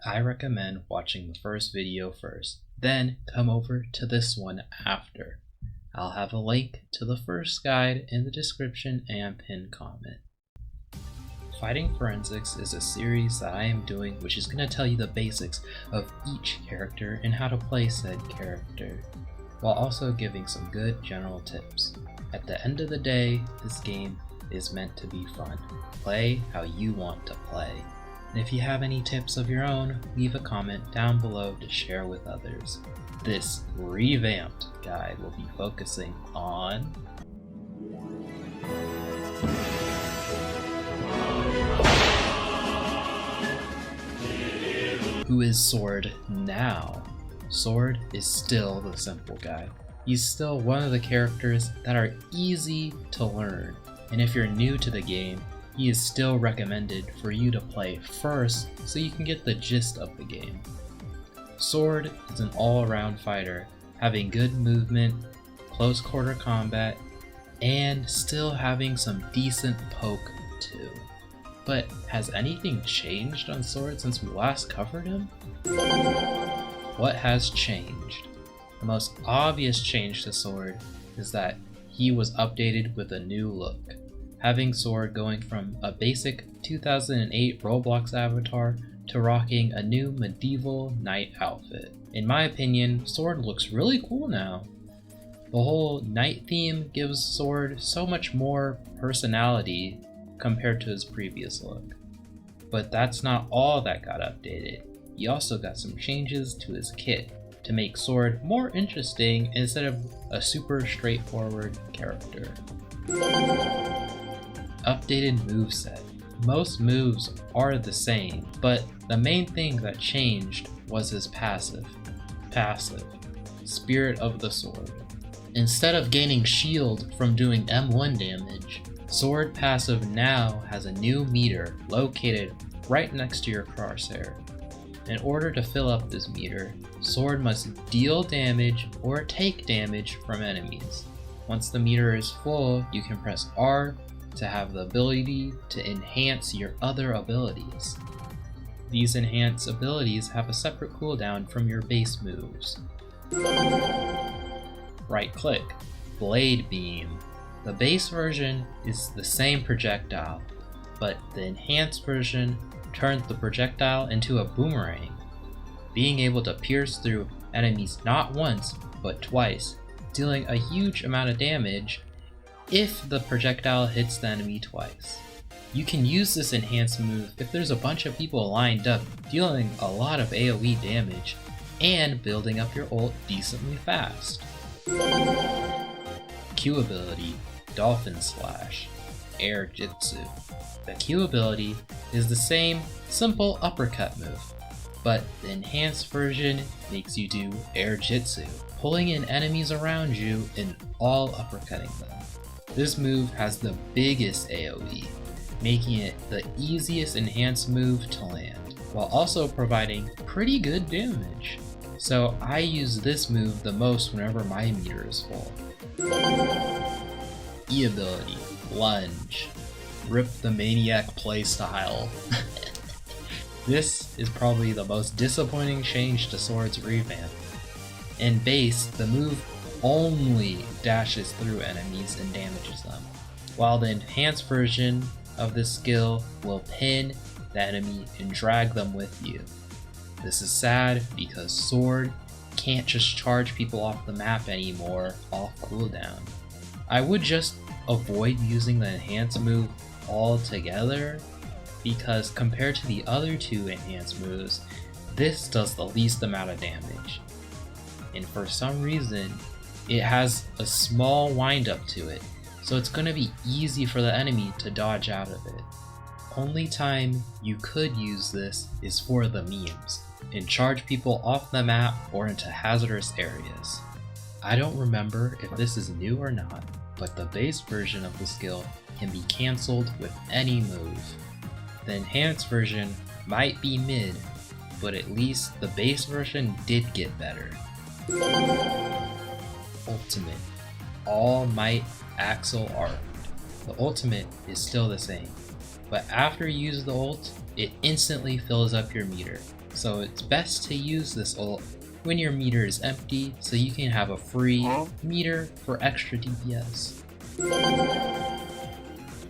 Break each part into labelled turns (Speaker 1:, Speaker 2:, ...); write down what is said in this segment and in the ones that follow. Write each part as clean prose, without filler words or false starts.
Speaker 1: I recommend watching the first video first, then come over to this one after. I'll have a link to the first guide in the description and pinned comment. Phighting Phorensics is a series that I am doing which is going to tell you the basics of each character and how to play said character, while also giving some good general tips. At the end of the day, this game is meant to be fun. Play how you want to play. And if you have any tips of your own, leave a comment down below to share with others. This revamped guide will be focusing on who is Sword now? Sword is still the simple guy. He's still one of the characters that are easy to learn, and if you're new to the game, he is still recommended for you to play first so you can get the gist of the game. Sword is an all-around fighter, having good movement, close quarter combat, and still having some decent poke too. But has anything changed on Sword since we last covered him? What has changed? The most obvious change to Sword is that he was updated with a new look, having Sword going from a basic 2008 Roblox avatar to rocking a new medieval knight outfit. In my opinion, Sword looks really cool now. The whole knight theme gives Sword so much more personality compared to his previous look. But that's not all that got updated. He also got some changes to his kit to make Sword more interesting instead of a super straightforward character. Updated moveset. Most moves are the same, but the main thing that changed was his passive. Spirit of the Sword. Instead of gaining shield from doing M1 damage, Sword passive now has a new meter located right next to your crosshair. In order to fill up this meter, Sword must deal damage or take damage from enemies. Once the meter is full, you can press R to have the ability to enhance your other abilities. These enhanced abilities have a separate cooldown from your base moves. Right click, Blade Beam. The base version is the same projectile, but the enhanced version turns the projectile into a boomerang, being able to pierce through enemies not once, but twice, dealing a huge amount of damage if the projectile hits the enemy twice. You can use this enhanced move if there's a bunch of people lined up, dealing a lot of AoE damage, and building up your ult decently fast. Q ability, Dolphin Slash, Air Jitsu. The Q ability is the same simple uppercut move, but the enhanced version makes you do Air Jitsu, pulling in enemies around you and all uppercutting them. This move has the biggest AoE, making it the easiest enhanced move to land, while also providing pretty good damage. So I use this move the most whenever my meter is full. E ability, Lunge. Rip the Maniac playstyle. This is probably the most disappointing change to Sword's revamp. In base, the move only dashes through enemies and damages them, while the enhanced version of this skill will pin the enemy and drag them with you. This is sad because Sword can't just charge people off the map anymore off cooldown. I would just avoid using the enhanced move altogether, because compared to the other two enhanced moves, this does the least amount of damage. And for some reason, it has a small windup to it, so it's going to be easy for the enemy to dodge out of it. Only time you could use this is for the memes, and charge people off the map or into hazardous areas. I don't remember if this is new or not, but the base version of the skill can be cancelled with any move. The enhanced version might be mid, but at least the base version did get better. Ultimate. All Might Axle Armed. The ultimate is still the same, but after you use the ult, it instantly fills up your meter, so it's best to use this ult when your meter is empty so you can have a free meter for extra DPS.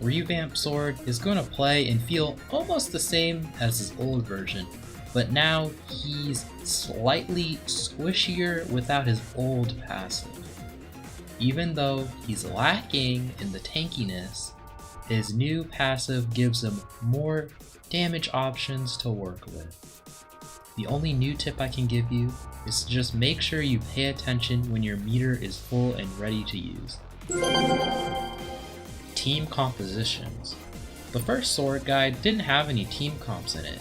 Speaker 1: Revamped Sword is going to play and feel almost the same as his old version, but now he's slightly squishier without his old passive. Even though he's lacking in the tankiness, his new passive gives him more damage options to work with. The only new tip I can give you is to just make sure you pay attention when your meter is full and ready to use. Team compositions. The first sword guide didn't have any team comps in it,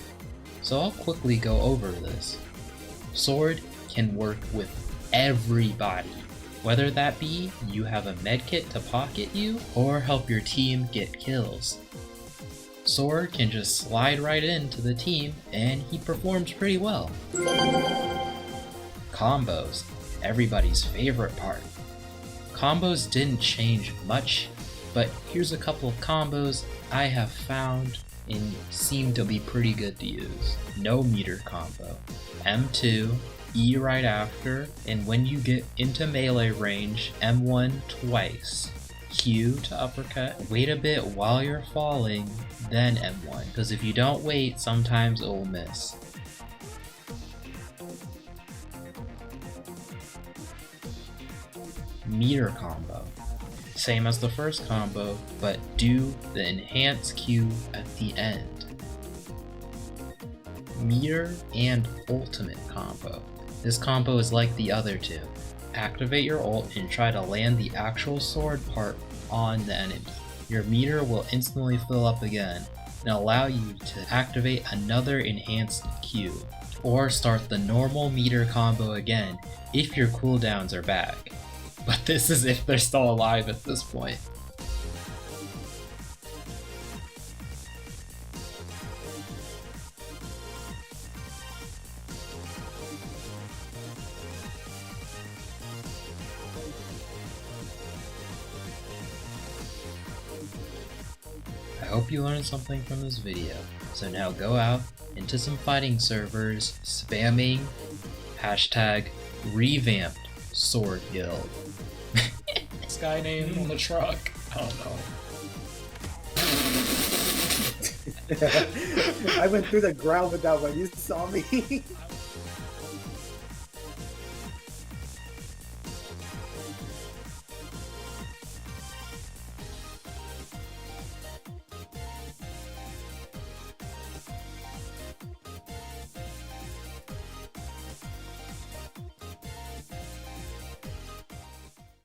Speaker 1: so I'll quickly go over this. Sword can work with everybody, whether that be you have a medkit to pocket you or help your team get kills. Sword can just slide right into the team and he performs pretty well. Combos, everybody's favorite part. Combos didn't change much, but here's a couple of combos I have found and seem to be pretty good to use. No meter combo. M2, E right after, and when you get into melee range, M1 twice. Q to uppercut, wait a bit while you're falling, then M1, because if you don't wait, sometimes it will miss. Meter combo. Same as the first combo, but do the enhance Q at the end. Meter and ultimate combo. This combo is like the other two. Activate your ult and try to land the actual sword part on the enemy. Your meter will instantly fill up again and allow you to activate another enhanced Q, or start the normal meter combo again if your cooldowns are back. But this is if they're still alive at this point. I hope you learned something from this video, so now go out into some fighting servers spamming hashtag revamped sword guild. Sky name on the truck. Oh no.
Speaker 2: I went through the ground with that when you saw me.